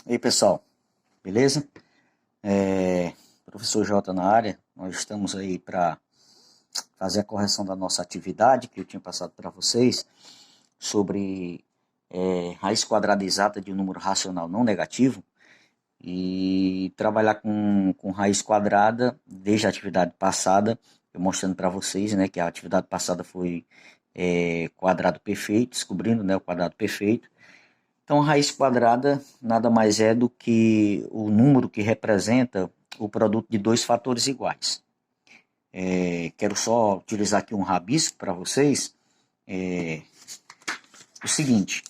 E aí, pessoal, beleza? Professor J na área, nós estamos aí para fazer a correção da nossa atividade que eu tinha passado para vocês sobre raiz quadrada exata de um número racional não negativo e trabalhar com raiz quadrada desde a atividade passada, eu mostrando para vocês, né, que a atividade passada foi quadrado perfeito, descobrindo, né, o quadrado perfeito. Então, a raiz quadrada nada mais é do que o número que representa o produto de dois fatores iguais. Quero só utilizar aqui um rabisco para vocês. O seguinte,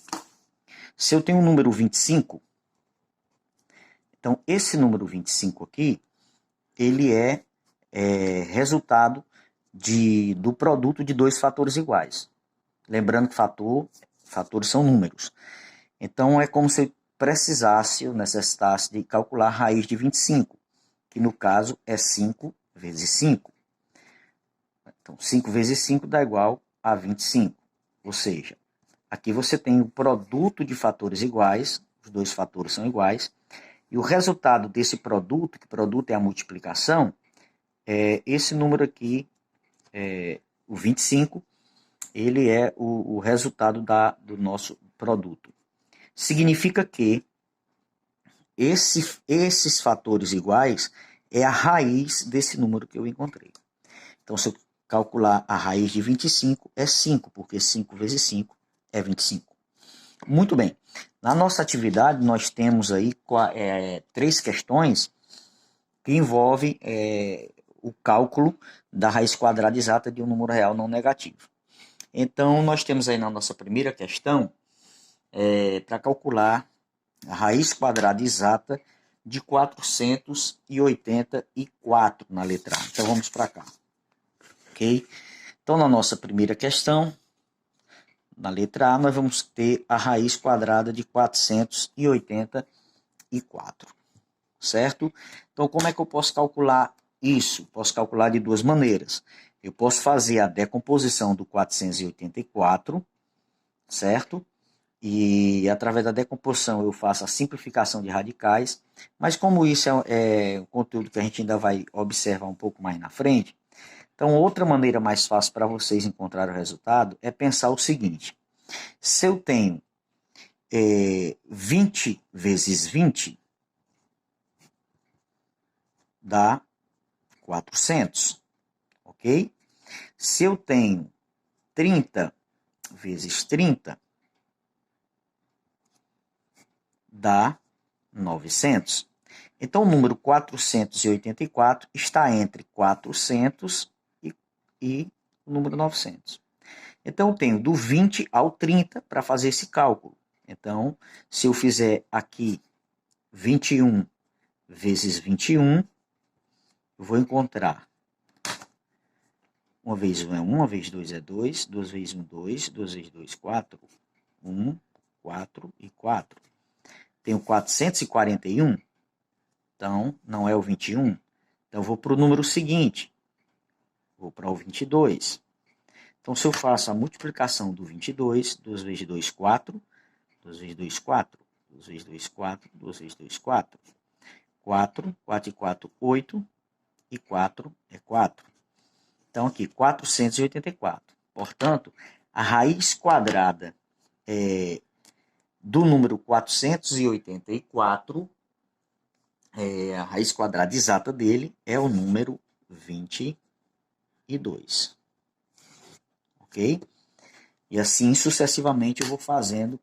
se eu tenho o número 25, então esse número 25 aqui, ele resultado do produto de dois fatores iguais. Lembrando que fatores são números. Então, é como se eu precisasse, eu necessitasse de calcular a raiz de 25, que no caso é 5 vezes 5. Então, 5 vezes 5 dá igual a 25. Ou seja, aqui você tem o produto de fatores iguais, os dois fatores são iguais, e o resultado desse produto, que produto é a multiplicação, é esse número aqui, o 25, ele é o resultado do nosso produto. Significa que esses fatores iguais é a raiz desse número que eu encontrei. Então, se eu calcular a raiz de 25, é 5, porque 5 vezes 5 é 25. Muito bem. Na nossa atividade, nós temos aí três questões que envolvem o cálculo da raiz quadrada exata de um número real não negativo. Então, nós temos aí na nossa primeira questão, para calcular a raiz quadrada exata de 484 na letra A. Então, vamos para cá. Ok? Então, na nossa primeira questão, na letra A, nós vamos ter a raiz quadrada de 484, certo? Então, como é que eu posso calcular isso? Posso calcular de duas maneiras. Eu posso fazer a decomposição do 484, certo? E através da decomposição eu faço a simplificação de radicais, mas como isso é um conteúdo que a gente ainda vai observar um pouco mais na frente, então outra maneira mais fácil para vocês encontrar o resultado é pensar o seguinte: se eu tenho 20 vezes 20, dá 400, ok? Se eu tenho 30 vezes 30, dá 900. Então, o número 484 está entre 400 e o número 900. Então, eu tenho do 20 ao 30 para fazer esse cálculo. Então, se eu fizer aqui 21 vezes 21, eu vou encontrar 1 vezes 1 é 1, 1 vezes 2 é 2, 2 vezes 1, 2, 2 vezes 2, 4, 1, 4 e 4. Tenho 441, então não é o 21. Então, eu vou para o número seguinte, vou para o 22. Então, se eu faço a multiplicação do 22, 2 vezes 2, 4, 2 vezes 2, 4, 2 vezes 2, 4, 2 vezes 2, 4, 4, 4 e 4, 8, e 4 é 4. Então, aqui, 484. Portanto, a raiz quadrada do número 484, a raiz quadrada exata dele é o número 22. Ok? E assim sucessivamente eu vou fazendo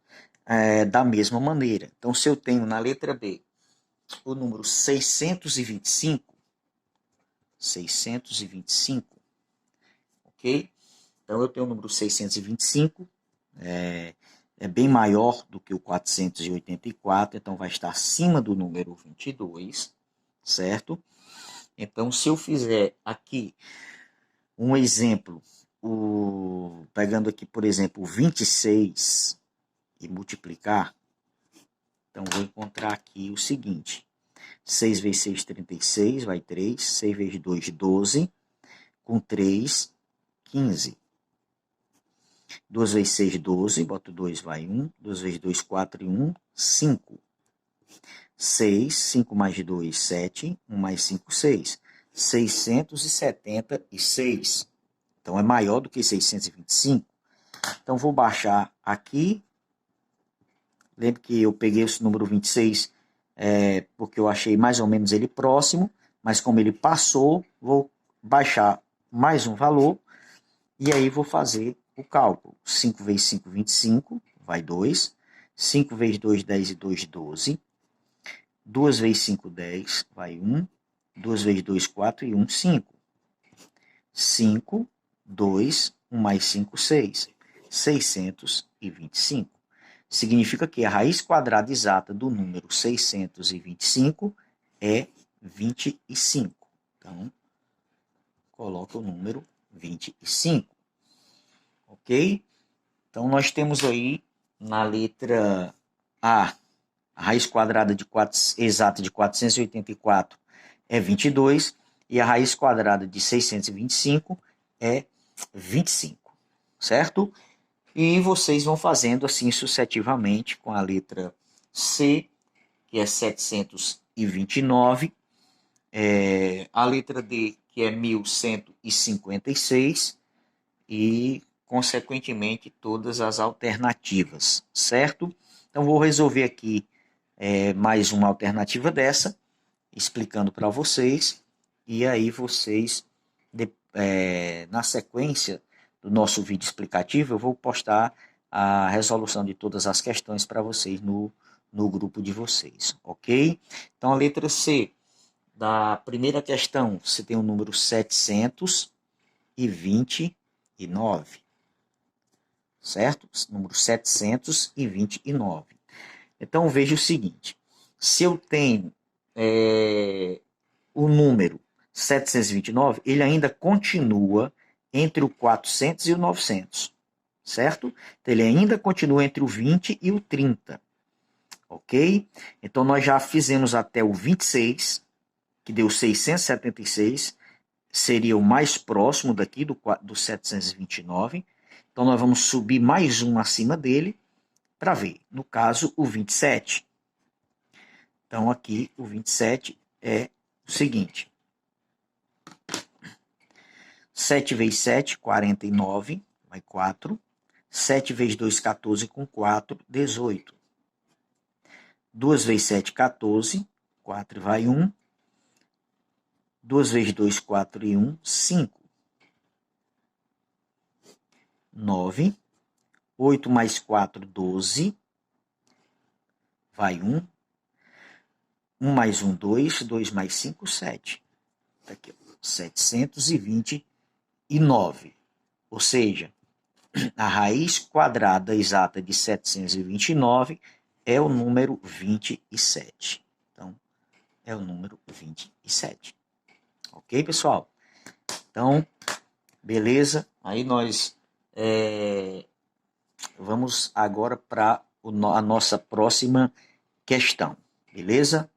da mesma maneira. Então, se eu tenho na letra B o número 625, ok? Então, eu tenho o número 625, é bem maior do que o 484, então vai estar acima do número 22, certo? Então, se eu fizer aqui um exemplo, pegando aqui, por exemplo, o 26 e multiplicar, então vou encontrar aqui o seguinte: 6 vezes 6, 36, vai 3, 6 vezes 2, 12, com 3, 15. 2 vezes 6, 12, boto 2, vai 1, 2 vezes 2, 4 e 1, 5. 6, 5 mais 2, 7, 1 mais 5, 6. 676. Então, é maior do que 625. Então, vou baixar aqui. Lembra que eu peguei esse número 26 porque eu achei mais ou menos ele próximo, mas como ele passou, vou baixar mais um valor e aí vou fazer o cálculo. 5 vezes 5, 25, vai 2. 5 vezes 2, 10 e 2, 12. 2 vezes 5, 10, vai 1. 2 vezes 2, 4 e 1, 5. 5, 2, 1 mais 5, 6. 625. Significa que a raiz quadrada exata do número 625 é 25. Então, coloca o número 25. Ok? Então, nós temos aí na letra A, a raiz quadrada exata de 484 é 22 e a raiz quadrada de 625 é 25, certo? E vocês vão fazendo assim sucessivamente com a letra C, que é 729, a letra D, que é 1156 e, consequentemente, todas as alternativas, certo? Então, vou resolver aqui mais uma alternativa dessa, explicando para vocês, e aí vocês, na sequência do nosso vídeo explicativo, eu vou postar a resolução de todas as questões para vocês no grupo de vocês, ok? Então, a letra C da primeira questão, você tem o número 729, certo? Número 729. Então, veja o seguinte, se eu tenho o número 729, ele ainda continua entre o 400 e o 900, certo? Então, ele ainda continua entre o 20 e o 30, ok? Então, nós já fizemos até o 26, que deu 676, seria o mais próximo daqui do 729. Então, nós vamos subir mais um acima dele para ver. No caso, o 27. Então, aqui, o 27 é o seguinte. 7 vezes 7, 49, vai 4. 7 vezes 2, 14, com 4, 18. 2 vezes 7, 14, 4 vai 1. 2 vezes 2, 4 e 1, 5. 9. 8 mais 4, 12. Vai 1. 1 mais 1, 2. 2 mais 5, 7. Tá aqui, 729. Ou seja, a raiz quadrada exata de 729 é o número 27. Então, é o número 27. Ok, pessoal? Então, beleza? Aí nós vamos agora para a nossa próxima questão. Beleza?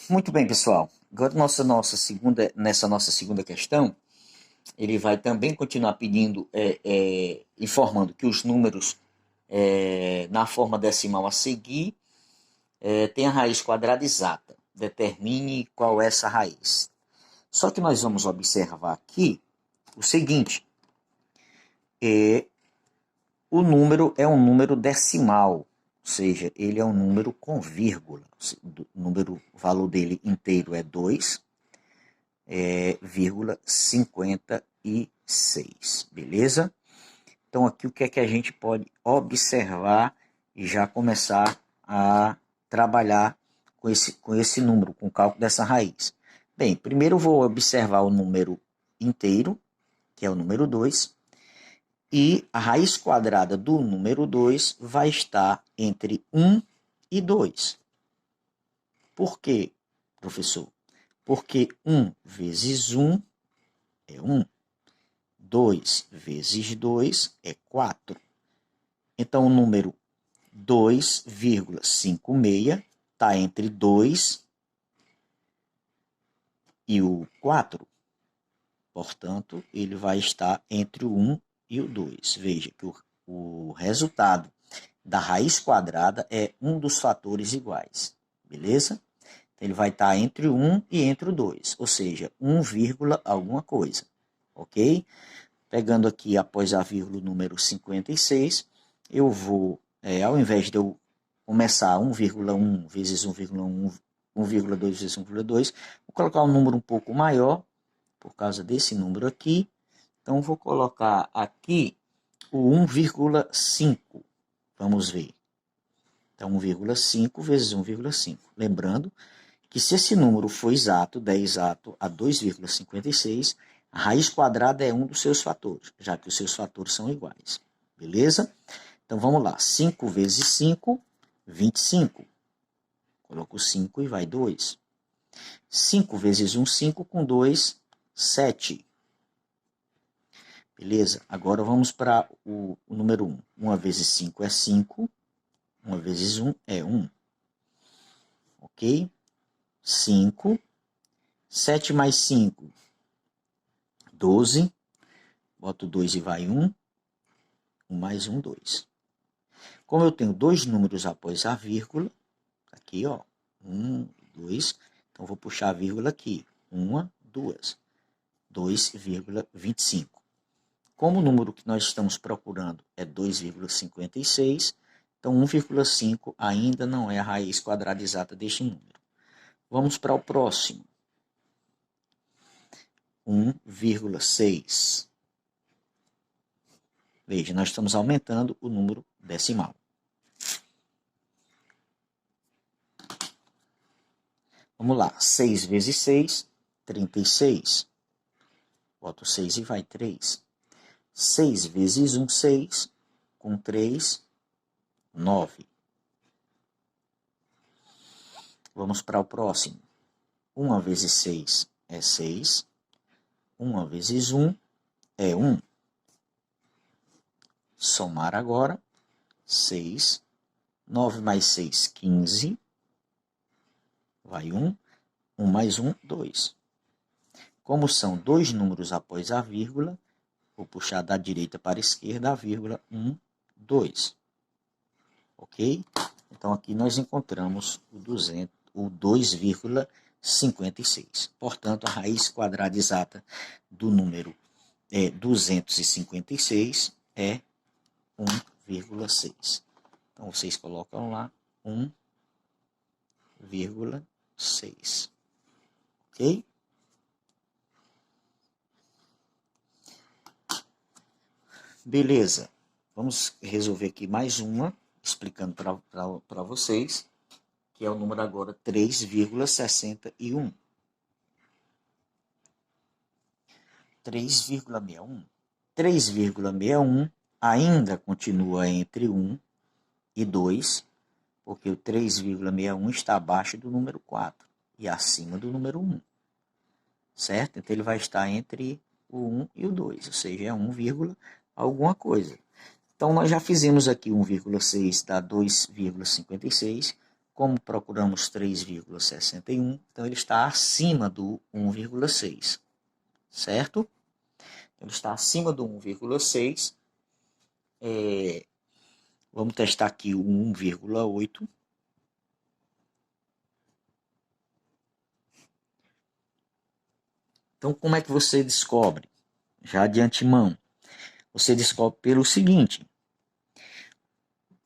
Muito bem, pessoal. Agora, nessa nossa segunda questão, ele vai também continuar pedindo, informando que os números na forma decimal a seguir tem a raiz quadrada exata. Determine qual é essa raiz. Só que nós vamos observar aqui o seguinte, o número é um número decimal, ou seja, ele é um número com vírgula. O valor dele inteiro é 2,56, beleza? Então, aqui o que é que a gente pode observar e já começar a trabalhar com esse número, com o cálculo dessa raiz? Bem, primeiro eu vou observar o número inteiro, que é o número 2, e a raiz quadrada do número 2 vai estar entre 1 e 2. Por quê, professor? Porque 1 vezes 1 é 1. 2 vezes 2 é 4. Então, o número 2,56 está entre 2 e o 4. Portanto, ele vai estar entre o 1 e o 2. Veja que o resultado da raiz quadrada é um dos fatores iguais, beleza? Então, ele vai estar entre o 1 e entre o 2, ou seja, 1, alguma coisa, ok? Pegando aqui após a vírgula o número 56, eu vou, ao invés de eu começar 1,1 vezes 1,1, 1,2 vezes 1,2, vou colocar um número um pouco maior, por causa desse número aqui. Então, vou colocar aqui o 1,5. Vamos ver. Então, 1,5 vezes 1,5. Lembrando que se esse número for exato, der exato a 2,56, a raiz quadrada é um dos seus fatores, já que os seus fatores são iguais. Beleza? Então, vamos lá. 5 vezes 5, 25. Coloco 5 e vai 2. 5 vezes 1, 5. Com 2, 7. Beleza? Agora vamos para o número 1. 1 vezes 5 é 5. 1 vezes 1 é 1. Ok? 5. 7 mais 5, 12. Boto 2 e vai 1. 1 mais 1, 2. Como eu tenho dois números após a vírgula, aqui, ó, 1, 2, então vou puxar a vírgula aqui, 1, 2, 2,25. Como o número que nós estamos procurando é 2,56, então 1,5 ainda não é a raiz quadrada exata deste número. Vamos para o próximo. 1,6. Veja, nós estamos aumentando o número decimal. Vamos lá, 6 vezes 6, 36. Boto 6 e vai 3. 6 vezes 1, 6. Com 3, 9. Vamos para o próximo. 1 vezes 6 é 6. 1 vezes 1 é 1. Somar agora. 6. 9 mais 6, 15. Vai 1. 1 mais 1, 2. Como são dois números após a vírgula, vou puxar da direita para a esquerda a vírgula 1, 2. Ok? Então, aqui nós encontramos o 2,56. Portanto, a raiz quadrada exata do número 256 é 1,6. Então, vocês colocam lá 1,6. Ok? Beleza. Vamos resolver aqui mais uma, explicando para vocês, que é o número agora 3,61. 3,61. 3,61 ainda continua entre 1 e 2, porque o 3,61 está abaixo do número 4 e acima do número 1. Certo? Então ele vai estar entre o 1 e o 2, ou seja, é 1, alguma coisa. Então nós já fizemos aqui 1,6 dá 2,56. Como procuramos 3,61, então ele está acima do 1,6. Certo? Ele está acima do 1,6. Vamos testar aqui o 1,8. Então, como é que você descobre? Já de antemão, você descobre pelo seguinte.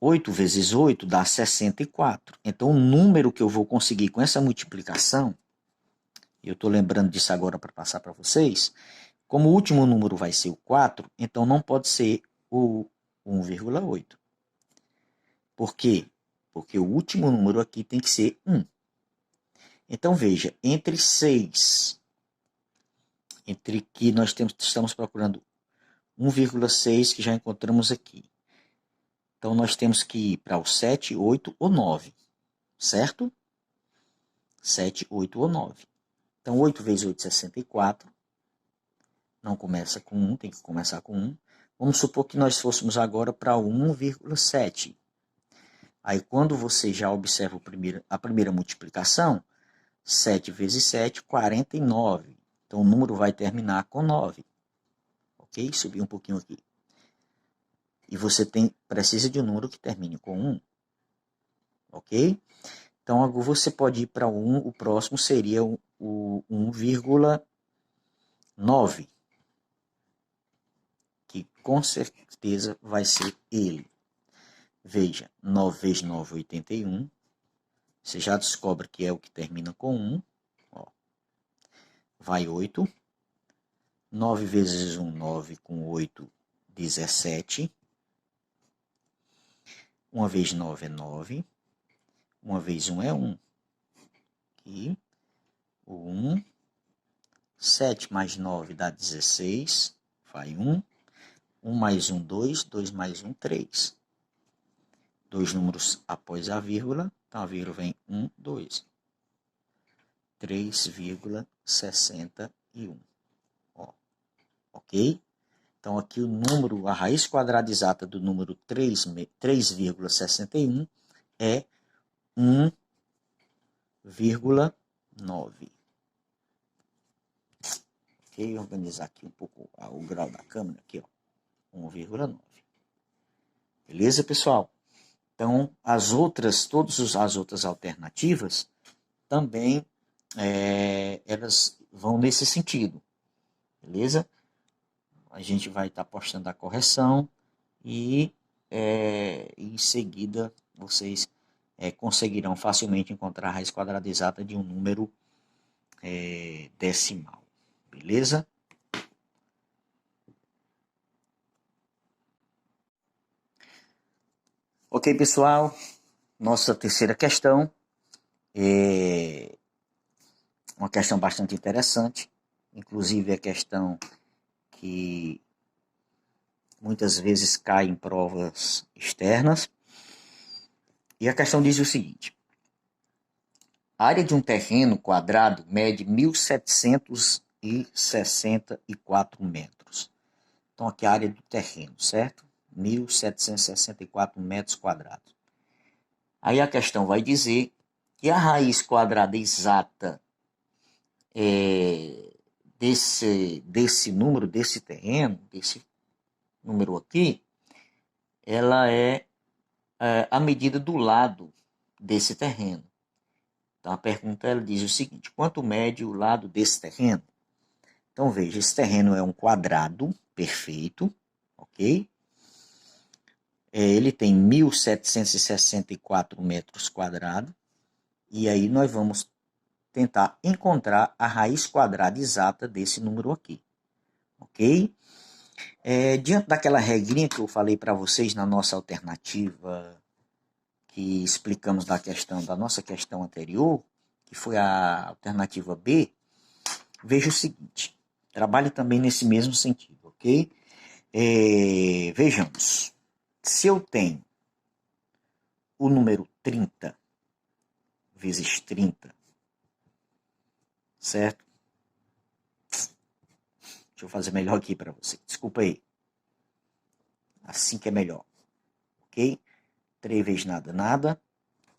8 vezes 8 dá 64. Então, o número que eu vou conseguir com essa multiplicação, eu estou lembrando disso agora para passar para vocês, como o último número vai ser o 4, então não pode ser o 1,8. Por quê? Porque o último número aqui tem que ser 1. Então, veja, entre 6, entre que nós estamos procurando 1,6, que já encontramos aqui. Então, nós temos que ir para o 7, 8 ou 9, certo? 7, 8 ou 9. Então, 8 vezes 8, 64. Não começa com 1, tem que começar com 1. Vamos supor que nós fôssemos agora para 1,7. Aí, quando você já observa a primeira multiplicação, 7 vezes 7, 49. Então, o número vai terminar com 9. Ok? Subi um pouquinho aqui. E você precisa de um número que termine com 1. Ok? Então, agora você pode ir para 1, o próximo seria o 1,9, que com certeza vai ser ele. Veja, 9 vezes 9, 81. Você já descobre que é o que termina com 1. Ó. Vai 8. 9 vezes 1, 9, com 8, 17. 1 vezes 9 é 9. 1 vezes 1 é 1. Aqui, o 1. 7 mais 9 dá 16. Vai 1. 1 mais 1, 2. 2 mais 1, 3. Dois números após a vírgula. Então, a vírgula vem 1, 2. 3,61. Ó, ok? Então, aqui o número, a raiz quadrada exata do número 3,61 é 1,9. Ok? Organizar aqui um pouco o grau da câmera. Aqui, ó. 1,9. Beleza, pessoal? Então, todas as outras alternativas também elas vão nesse sentido. Beleza? A gente vai estar postando a correção e em seguida vocês conseguirão facilmente encontrar a raiz quadrada exata de um número decimal. Beleza? Ok, pessoal. Nossa terceira questão é uma questão bastante interessante. Inclusive, é questão que muitas vezes cai em provas externas. E a questão diz o seguinte: a área de um terreno quadrado mede 1.764 metros. Então, aqui a área do terreno, certo? 1.764 metros quadrados. Aí a questão vai dizer que a raiz quadrada exata desse número, desse terreno, desse número aqui, ela é a medida do lado desse terreno. Então, a pergunta ela diz o seguinte: quanto mede o lado desse terreno? Então, veja, esse terreno é um quadrado perfeito, ok? Ele tem 1.764 metros quadrados, e aí nós vamos tentar encontrar a raiz quadrada exata desse número aqui, ok? Diante daquela regrinha que eu falei para vocês na nossa alternativa, que explicamos da nossa questão anterior, que foi a alternativa B, veja o seguinte, trabalhe também nesse mesmo sentido, ok? Vejamos, se eu tenho o número 30 vezes 30, certo? Deixa eu fazer melhor aqui para você, desculpa aí. Assim que é melhor, ok? 3 vezes nada, nada.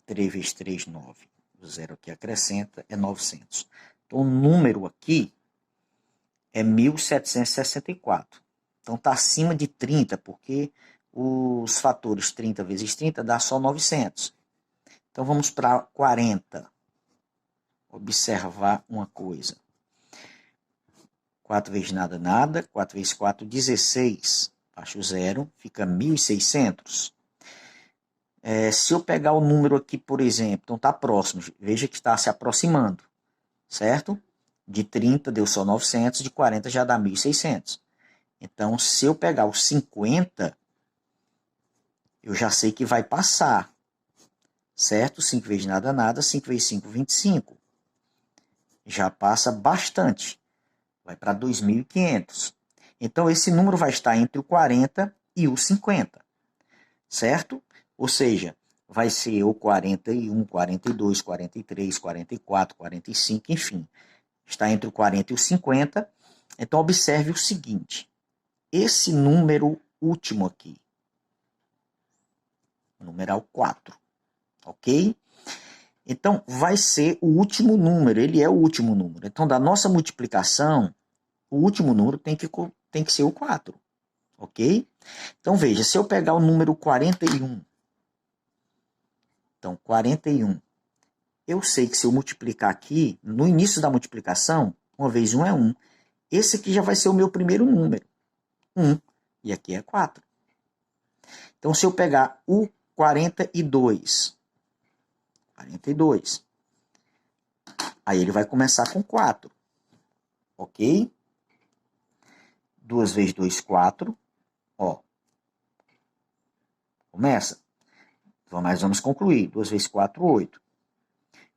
3 vezes 3, 9. O zero aqui acrescenta, é 900. Então, o número aqui é 1.764. Então, está acima de 30, porque os fatores 30 vezes 30 dá só 900. Então, vamos para 40. Observar uma coisa. 4 vezes nada, nada. 4 vezes 4, 16. Baixa o zero, fica 1.600. Se eu pegar o número aqui, por exemplo, então está próximo, veja que está se aproximando, certo? De 30 deu só 900, de 40 já dá 1.600. Então, se eu pegar o 50, eu já sei que vai passar, certo? 5 vezes nada, nada, 5 vezes 5, 25. Já passa bastante, vai para 2.500. Então, esse número vai estar entre o 40 e o 50, certo? Ou seja, vai ser o 41, 42, 43, 44, 45, enfim. Está entre o 40 e o 50. Então, observe o seguinte. Esse número último aqui, numeral 4, ok? Então, vai ser o último número, ele é o último número. Então, da nossa multiplicação, o último número tem que ser o 4, ok? Então, veja, se eu pegar o número 41, então, 41, eu sei que se eu multiplicar aqui, no início da multiplicação, 1 vezes 1 é 1. Esse aqui já vai ser o meu primeiro número, 1, e aqui é 4. Então, se eu pegar o 42, aí ele vai começar com 4, ok? 2 vezes 2, 4, ó, começa. Então, nós vamos concluir. 2 vezes 4, 8.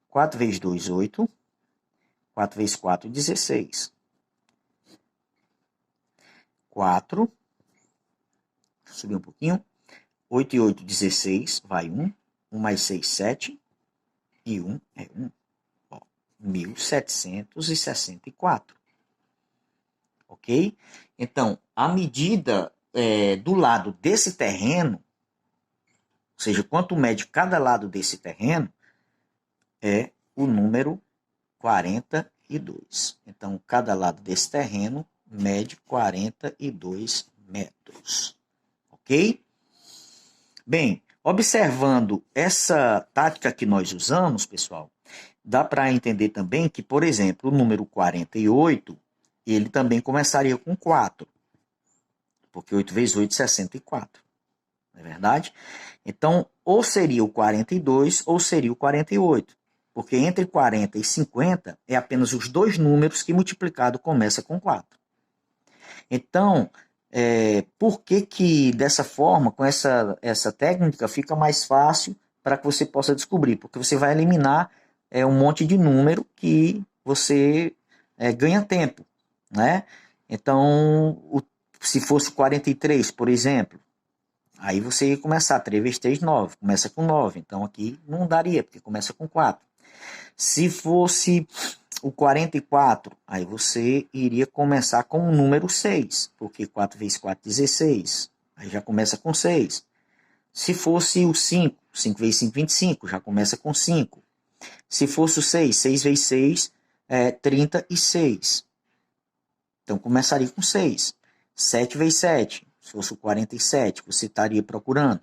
4 vezes 2, 8. 4 vezes 4, 16. 4. Subir um pouquinho. 8 e 8, 16. Vai 1. 1 mais 6, 7. E 1 é 1. Ó, 1764. Ok? Então, a medida do lado desse terreno, ou seja, quanto mede cada lado desse terreno, é o número 42. Então, cada lado desse terreno mede 42 metros. Ok? Bem, observando essa tática que nós usamos, pessoal, dá para entender também que, por exemplo, o número 48, ele também começaria com 4. Porque 8 vezes 8 é 64. Não é verdade? Então, ou seria o 42 ou seria o 48. Porque entre 40 e 50 é apenas os dois números que multiplicado começa com 4. Então, por que dessa forma, com essa técnica, fica mais fácil para que você possa descobrir? Porque você vai eliminar um monte de número que você ganha tempo, né? Então, se fosse 43, por exemplo, aí você ia começar 3 vezes 3, 9. Começa com 9. Então aqui não daria, porque começa com 4. Se fosse o 44, aí você iria começar com o número 6. Porque 4 vezes 4, 16. Aí já começa com 6. Se fosse o 5, 5 vezes 5, 25. Já começa com 5. Se fosse o 6, 6 vezes 6, 36. Então começaria com 6. 7 vezes 7. Se fosse o 47, você estaria procurando.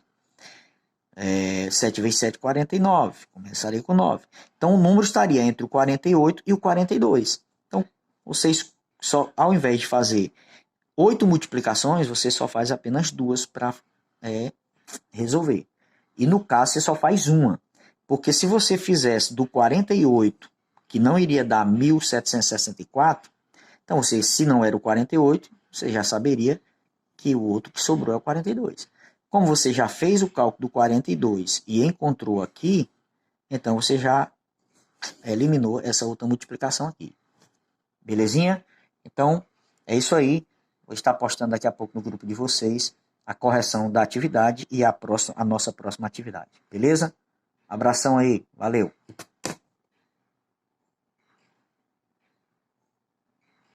7 vezes 7, 49. Começaria com 9. Então, o número estaria entre o 48 e o 42. Então, vocês, ao invés de fazer 8 multiplicações, você só faz apenas 2 para resolver. E, no caso, você só faz uma. Porque se você fizesse do 48, que não iria dar 1764, então, se não era o 48, você já saberia que o outro que sobrou é o 42. Como você já fez o cálculo do 42 e encontrou aqui, então você já eliminou essa outra multiplicação aqui. Belezinha? Então, é isso aí. Vou estar postando daqui a pouco no grupo de vocês a correção da atividade e a nossa próxima atividade. Beleza? Abração aí. Valeu!